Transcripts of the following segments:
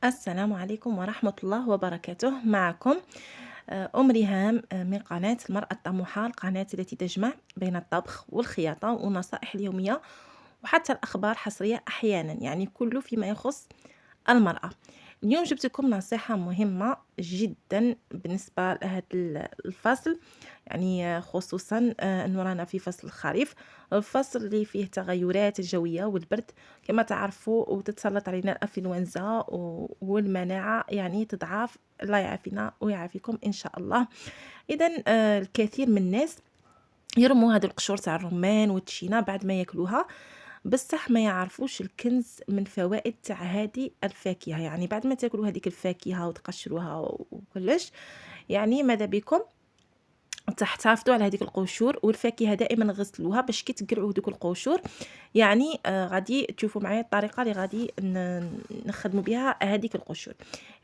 السلام عليكم ورحمة الله وبركاته. معكم أم ريهام من قناة المرأة الطموحة، القناة التي تجمع بين الطبخ والخياطة والنصائح اليومية وحتى الأخبار حصرية أحيانا، يعني كله فيما يخص المرأة. اليوم جبت لكم نصيحة مهمة جدا بالنسبة لهذا الفصل، يعني خصوصا أنه رانا في فصل الخريف، الفصل اللي فيه تغيرات الجوية والبرد كما تعرفوا، وتتسلط علينا الأنفلونزا والمناعة يعني تضعف. الله يعافينا ويعافيكم إن شاء الله. إذا الكثير من الناس يرموا هاد القشور تاع الرمان والتشينا بعد ما ياكلوها، بصح ما يعرفوش الكنز من فوائد تاع هذه الفاكهة. يعني بعد ما تاكلوا هذيك الفاكهة وتقشروها وكلش، يعني ماذا بكم تحتفظوا على هذيك القشور والفاكهة، دائما غسلوها باش كي تقرعوا دوك القشور. يعني غادي تشوفوا معايا الطريقة اللي غادي نخدموا بها هذيك القشور.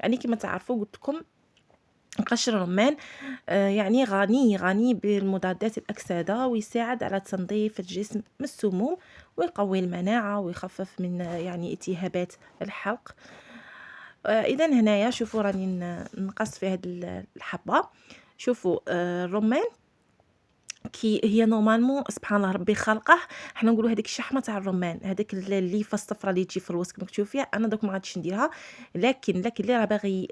يعني كما تعرفوا قلت لكم قشر الرمان يعني غني بالمضادات الأكسدة، ويساعد على تنظيف الجسم من السموم، ويقوي المناعة ويخفف من يعني التهابات الحلق. إذا هنايا شوفوا راني نقص في هاد الحبة. شوفوا الرمان كي هي نورمالمون سبحان الله ربي خلقه، حنا نقولوا هذيك الشحمه تاع الرمان، هذاك الليفه الصفراء اللي تجي في الوسط كما تشوفيها، انا دوك ما غاديش نديرها. لكن اللي راه باغي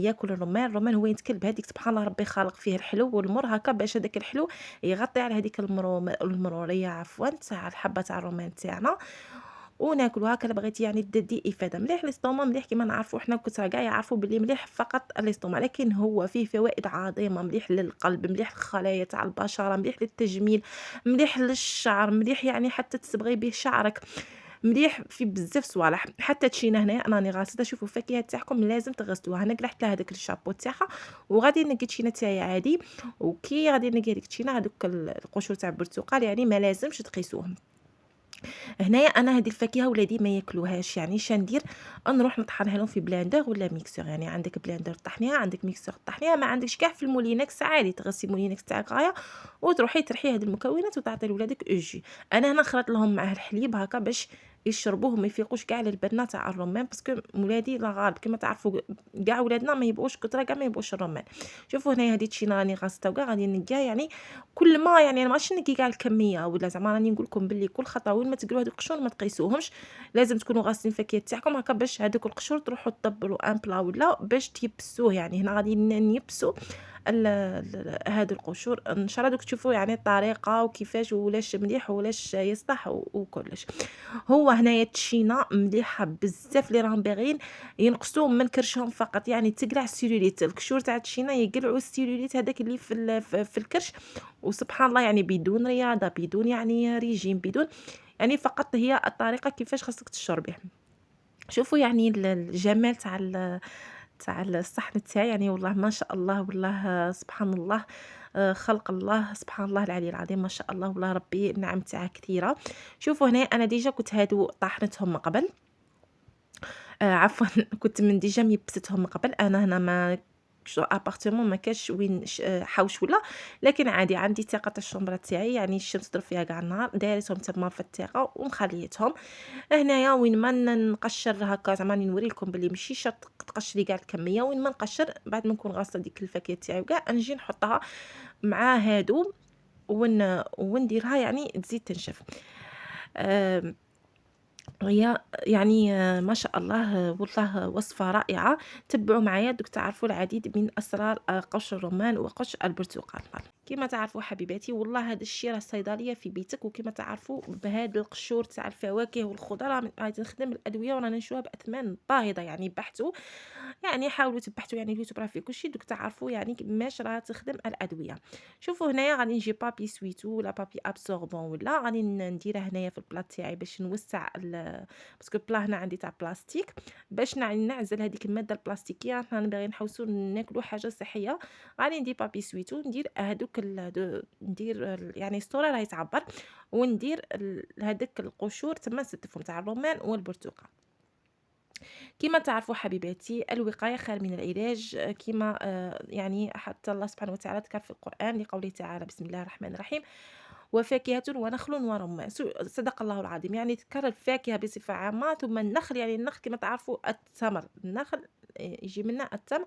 ياكل الرمان هو يتكل بهذيك سبحان الله ربي خالق فيه الحلو والمر هكا، باش هذاك الحلو يغطي على هذيك المروريه عفوا تاع الحبه تاع الرمان تاعنا، وناكلوها كلا بغيتي يعني تدي افاده مليح ليستوما مليح. كيما نعرفوا حنا كثر كاع يعرفوا باللي مليح فقط ليستوما، لكن هو فيه فوائد عظيمه، مليح للقلب، مليح للخلايا تاع البشره، مليح للتجميل، مليح للشعر، مليح يعني حتى تصبغي به شعرك، مليح في بزاف صوالح. حتى تشينا هنايا انا راني غاسله، شوفوا الفاكهه تاعكم لازم تغسلوها. انا قلعت لها داك الشابو تاعها وغادي نقي تشينا تاعي عادي، وكي غادي نقي هذيك التشينا هذوك القشور تاع البرتقال يعني ما لازمش تقيسوهم. هنايا انا هذه الفاكهه ولادي ما ياكلوهاش، يعني شندير نروح نطحنها لهم في بلاندر ولا ميكسور. يعني عندك بلاندر طحنيها، عندك ميكسور طحنيها، ما عندكش كاع في المولينكس عادي تغسلي المولينكس تاعك غايه وتروحي ترحي هذه المكونات وتعطي لولادك اوجي. انا هنا خلطت لهم معاه الحليب هكا باش يشربوه ما يفيقوش كاع للبنه تاع الرمان، باسكو ولادي لا غالب كما تعرفوا كاع ولادنا ما يبغوش كثره، كاع ما يبغوش الرمان. شوفوا هنايا هذه تشينا راني غاسلتها وكاع غادي نقيها، يعني كل ما يعني أنا ماشي نقي كاع الكميه، ولا زعما راني نقول لكم باللي كل خطوه وين ما تقروا هذوك القشور ما تقيسوهمش، لازم تكونوا غاسلين الفاكهه تاعكم هكا باش هذوك القشور تروحوا تدبروا ان بلا ولا باش تيبسوه. يعني هنا غادي نيبسوا هادو القشور ان شاء الله. دوك تشوفوا يعني الطريقه وكيفاش ولاش مليح ولاش يصلح وكلش. هو هنايا التشينا مليحه بزاف اللي راهم باغيين ينقصوا من كرشهم فقط، يعني تقلع السيلوليت. القشور تاع التشينا يقلعوا السيلوليت هذاك اللي في الكرش، وسبحان الله يعني بدون رياضه، بدون يعني ريجيم، بدون يعني فقط هي الطريقه كيفاش خاصك تشربيه. شوفوا يعني الجمال تاع الصحن تاعي، يعني والله ما شاء الله، والله سبحان الله. خلق الله سبحان الله العلي العظيم، ما شاء الله، والله ربي النعم تاعه كثيره. شوفوا هنا انا ديجا كنت هادو طحنتهم من قبل، عفوا كنت من ديجا ميبستهم من قبل. انا هنا ما ابارتمون ما كاش وين حوش ولا، لكن عادي عندي تاقه الشومبره تاعي، يعني الشمس تضرب فيها كاع النهار، دايرتهم تما في التاقه ومخليتهم. هنايا وين ما نقشر هكا زعما راني نوري لكم بلي ماشي شرط تقشري كاع الكميه، وين ما نقشر بعد ما نكون غاسله ديك الفاكهه تاعي وكاع نجي نحطها مع هادو ونديرها يعني تزيد تنشف. آمم هي يعني ما شاء الله والله وصفة رائعة. تبعوا معايا دوك تعرفوا العديد من أسرار قشر الرمان وقشر البرتقال. كما تعرفوا حبيباتي، والله هذا الشيء راه الصيدلية في بيتك، وكما تعرفوا بهاد القشور تاع الفواكه والخضر غادي نخدم الأدوية ورانا نشوفها بأثمان باهظة. يعني بحثوا، يعني حاولوا تبحثوا، يعني اليوتيوب راه فيه كلشي، دوك تعرفوا يعني كيفاش راه تخدم الأدوية. شوفوا هنايا غادي نجيب بابي سويتو ولا بابي ابسوربون، ولا غادي نديرها هنايا في البلاط تاعي باش نوسع باسكو بلا هنا عندي تاع بلاستيك، باش نعزل هذيك الماده البلاستيكيه. حنا باغيين نحوسوا ناكلوا حاجه صحيه. غادي ندير بابي سويتو، ندير هذوك ندير يعني ستورة راهي تعبر، وندير هذاك القشور تما نستفهم تاع الرمان والبرتقال. كما تعرفوا حبيباتي الوقاية خير من العلاج، كما يعني حتى الله سبحانه وتعالى ذكر في القرآن لقوله تعالى بسم الله الرحمن الرحيم: وفاكهة ونخل ورمان. صدق الله العظيم. يعني تكرر الفاكهة بصفة عامة، ثم النخل، يعني النخل كما تعرفوا التمر، النخل يجي منه التمر،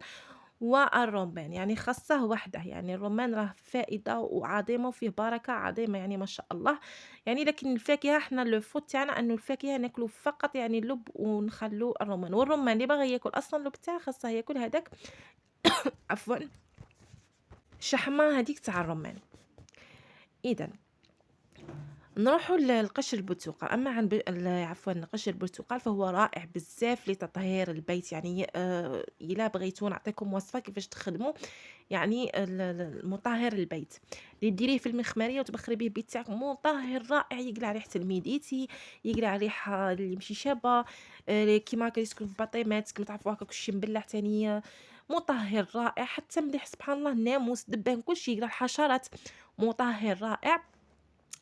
والرمان يعني خاصة وحده. يعني الرمان راه فائدة وعظيمة وفيه بركة عظيمة يعني ما شاء الله. يعني لكن الفاكهة حنا لو فوت تاعنا أنه الفاكهة ناكلو فقط يعني اللب ونخلّو الرمان، والرمان اللي باغي ياكل أصلًا اللب تاعه خاصه ياكل هذاك عفوًا الشحمة هاذيك تاع الرمان. إذًا نروحوا لقشر البرتقال. أما عن عفوًا قشر البرتقال فهو رائع بزاف لتطهير البيت. يعني إلا بغيتو نعطيكم وصفة كيفاش تخدموا يعني مطهّر البيت، اللي ديريه في المخمارية وتبخري به البيت تاعك، مطهّر رائع يقلع ريحة الميديتي، يقلع الريحة اللي ماشي شابة، كيما هاكا يسكن في باطيمات كيما تعرفوا هاكا كلشي مبلّع تاني. مطهّر رائع، حتى مليح سبحان الله الناموس، الدبان، كلشي يقلع الحشرات. مطهّر رائع.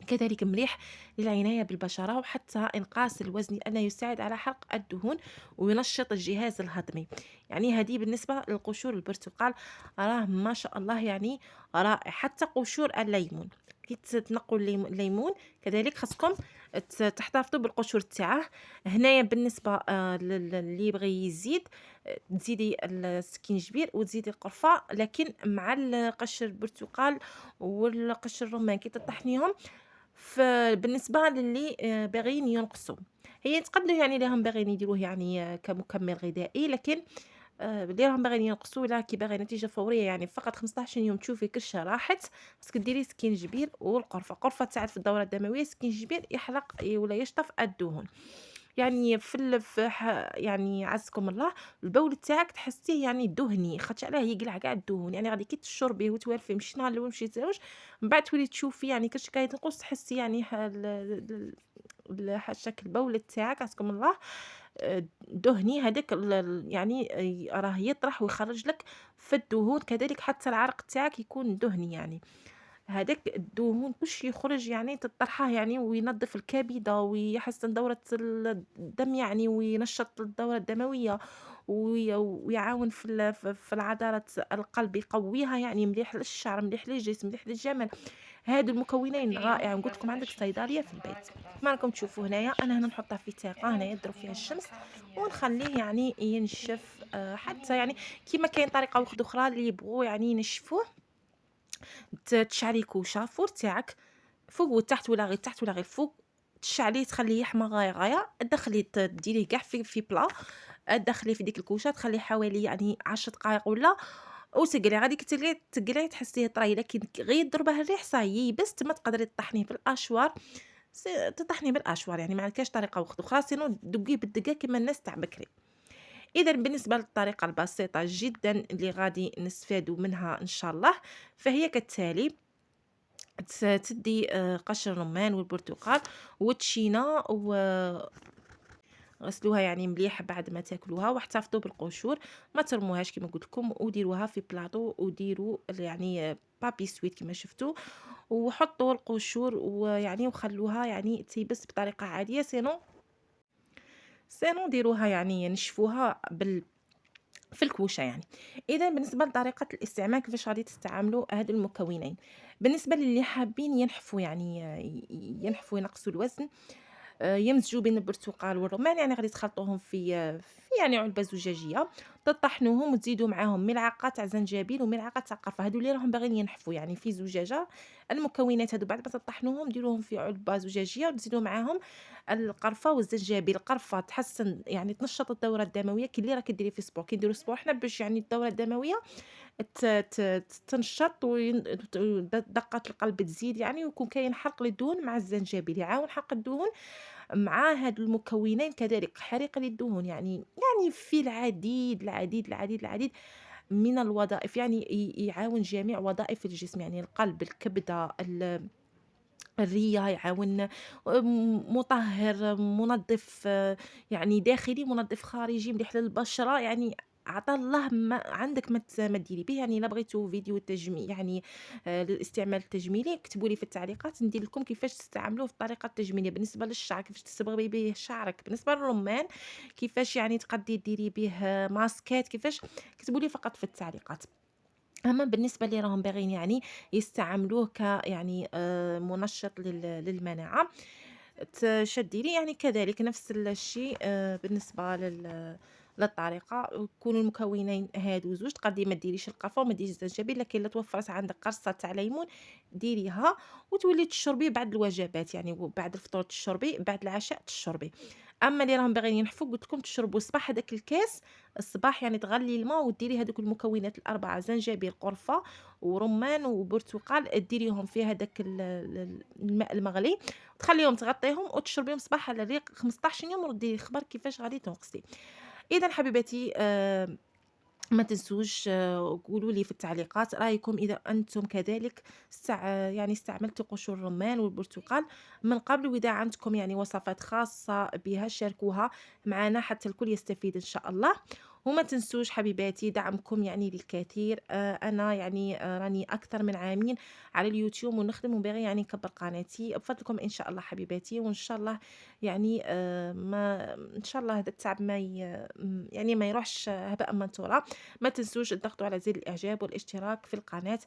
كذلك مليح للعناية بالبشرة وحتى إنقاص الوزن، لأنه يساعد على حرق الدهون وينشط الجهاز الهضمي. يعني هذه بالنسبة لقشور البرتقال، راه ما شاء الله يعني رائع. حتى قشور الليمون، كي تنقوا الليمون كذلك خاصكم تحتفظوا بالقشور تاعه. هنايا بالنسبة اللي يبغي يزيد تزيدي السكينجبير وتزيدي القرفة، لكن مع قشر البرتقال والقشر الرمان كي تطحنيهم بالنسبة للي باغيين ينقصوا، هي تقدروا يعني اللي راهم باغيين يديروه يعني كمكمل غذائي، لكن اللي راهم باغيين ينقصوا ولا كي باغي نتيجة فورية يعني فقط 15 يوم تشوفي كرشة راحت، خاصك ديري سكينجبير والقرفة. القرفة تساعد في الدورة الدموية، السكينجبير يحرق ولا يشطف الدهون. يعني في يعني عزكم الله البول تاعك تحسيه يعني دهني، خاطش علاه يقلع كاع الدهون. يعني غادي كي تشربيه وتوالفيه مشي نهار الأول مشي الزوج، من بعد تولي تشوفي يعني كرشك قاعد ينقص، تحسي يعني شكل البول تاعك عزكم الله دهني. هذاك يعني راه يطرح ويخرج لك في الدهون. كذلك حتى العرق تاعك يكون دهني، يعني هذاك الدهون كلشي يخرج يعني تطرحه يعني، وينظف الكبده ويحسن دورة الدم يعني، وينشط الدورة الدموية ويعاون في العضلات القلب يقويها. يعني مليح للشعر، مليح للجسم، مليح للجمال. هادو المكونين رائع، وقلت لكم عندك صيدلية في البيت. كما راكم تشوفوا هنايا انا هنا نحطها في تيقه، هنايا نضرب فيها الشمس ونخليه يعني ينشف. حتى يعني كيما كاين طريقه واحده اخرى اللي يبغوا يعني ينشفوه، تشعلي كوشه فور تاعك فوق وتحت، ولا غير تحت ولا غير فوق، تشعليه تخليه يحمى غايه غايه، تدخلي ديريه كاع في بلا، تدخليه في ديك الكوشه تخليه حوالي يعني 10 دقائق ولا، وتقلي غادي تقليه تحسيه طري. لكن غير ضربه الريح صايي يبس، تما تقدري تطحنيه في الاشوار. تطحنيه بالاشوار يعني ما كاينش طريقه اخرى، سينو دقيه بالدقه كما الناس تاع بكري. اذا بالنسبه للطريقه البسيطه جدا اللي غادي نستفادوا منها ان شاء الله، فهي كالتالي: تدي قشر الرمان والبرتقال والتشينة وغسلوها يعني مليح بعد ما تاكلوها، واحتفظوا بالقشور، ما ترموهاش كما قلت لكم، وديروها في بلاطو وديروا يعني بابي سويت كما شفتوا، وحطوا القشور ويعني وخلوها يعني تيبس بطريقه عاديه. سينو ديروها يعني نشفوها في الكوشه يعني. اذا بالنسبه لطريقه الاستعمال كيفاش غادي تستعملوا هاد المكونين، بالنسبه للي حابين ينحفوا يعني ينحفوا ينقصوا الوزن، يمزجوا بين البرتقال والرمان. يعني غادي تخلطوهم في يعني علبة زجاجية، تطحنوهم وتزيدوا معاهم ملعقة تاع زنجبيل وملعقة تاع قرفة، هادو اللي راهم باغيين ينحفوا يعني في زجاجة. المكونات هادو بعد ما تطحنوهم ديروهم في علبة زجاجية وتزيدوا معاهم القرفة والزنجبيل. القرفة تحسن يعني تنشط الدورة الدموية، كي اللي راك ديري في سبور كي نديرو سبور حنا باش يعني الدورة الدموية تنشط دقة القلب تزيد يعني، ويكون كاين حرق للدهون. مع الزنجبيل يعاون حرق الدهون، مع هاد المكونين كذلك حريق للدهون. يعني في العديد من الوظائف، يعني يعاون جميع وظائف الجسم، يعني القلب، الكبدة، الرية، يعاون مطهّر، منظّف يعني داخلي، منظّف خارجي، مليح للبشرة. يعني عطا الله ما عندك ما ديري به. يعني إلا بغيتو فيديو يعني للاستعمال التجميلي كتبوا لي في التعليقات ندير لكم كيفاش تستعملوه في الطريقة التجميلية. بالنسبة للشعر كيفاش تصبغي به شعرك، بالنسبة للرمان كيفاش يعني تقدّي ديري به ماسكات، كيفاش كتبوا لي فقط في التعليقات. أما بالنسبة اللي راهم باغيين يعني يستعملوه يعني منشط للمناعة، شديري يعني كذلك نفس الشيء بالنسبة للطريقة، يكونوا المكونين هادو زوج، تقدري ما ديريش القرفة وما ديريش الزنجبيل، لكن إلا توفرت عندك قرصة تاع ليمون ديريها وتولي تشربيه بعد الوجبات، يعني بعد الفطور تشربيه، بعد العشاء تشربيه. أما اللي راهم باغيين ينحفوا قلت لكم تشربوا الصباح هذاك الكاس الصباح، يعني تغلي الماء وديري هذوك المكونات ال4 زنجبيل، قرفة، ورمان، وبرتقال، ديريهم في هذاك الماء المغلي، وتخلّيهم تغطّيهم وتشربيهم صباح على الريق 15 يوم وردي لي خبر كيفاش غادي تنقصي. إذًا حبيباتي ما تنسوش قولوا لي في التعليقات رأيكم إذا أنتم كذلك يعني استعملتوا قشور الرمان والبرتقال من قبل، وإذا عندكم يعني وصفات خاصة بها شاركوها معنا حتى الكل يستفيد إن شاء الله. وما تنسوش حبيباتي دعمكم يعني للكثير. أنا يعني راني أكثر من عامين على اليوتيوب ونخدم وباغي يعني نكبر قناتي بفضلكم إن شاء الله حبيباتي، وإن شاء الله يعني ما إن شاء الله هذا التعب ما يعني ما يروحش هباء منثورا. ما تنسوش تضغطوا على زر الإعجاب والاشتراك في القناة،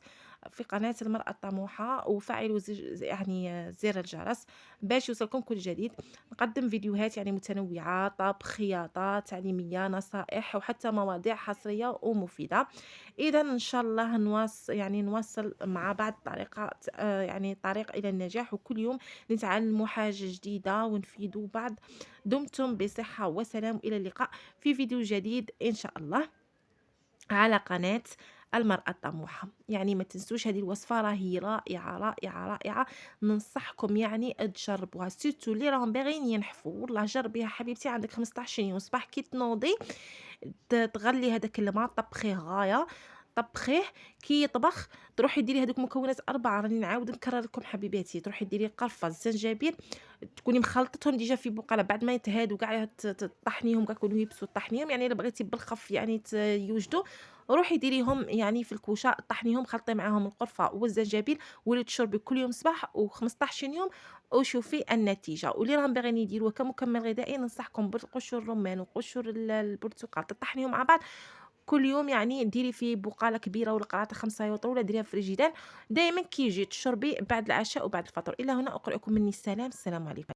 في قناة المرأة الطموحة، وفعلوا يعني زر الجرس باش يوصلكم كل جديد. نقدم فيديوهات يعني متنوعة، طبخ، خياطة، تعليمية، نصائح، وحتى مواضيع حصرية ومفيدة. إذا إن شاء الله يعني نواصل مع بعض طريقة يعني طريق إلى النجاح، وكل يوم نتعلم حاجة جديدة ونفيدوا بعض. دمتم بصحة وسلام، إلى اللقاء في فيديو جديد إن شاء الله على قناة المرأة الطموحة. يعني ما تنسوش هذه الوصفة راهي رائعة رائعة رائعة، ننصحكم يعني تجربوها سيرتو اللي راهم باغيين ينحفوا، والله جربيها حبيبتي. عندك 15 يوم صباح كي تنوضي تغلي هذاك الماء طبخيه غاية، طبخيه كي يطبخ تروحي ديري هذوك المكونات 4 راني نعاود نكرر لكم حبيباتي، تروحي ديري قرفة، الزنجبيل، تكوني مخلطتهم ديجا في بقالة بعد ما يتهادوا كاع طحنيهم كاع كونوا يبسوا طحنيهم، يعني إلا بغيتي بالخف يعني يوجدوا روحي ديريهم يعني في الكوشة طحنيهم، خلطي معاهم القرفة والزنجبيل، ولي تشربي كل يوم صباح و15 يوم وشوفي النتيجة. واللي راهم باغيين يديروها كمكمل غذائي ننصحكم بقشور الرمان وقشور البرتقال تطحنيهم مع بعض كل يوم، يعني ديري فيه بقالة كبيرة ولا قراطة 5 يوطرو ولا ديريها في فريجيدان دايما كي يجي تشربي بعد العشاء وبعد الفطور. إلى هنا أقرأكم مني السلام، السلام عليكم.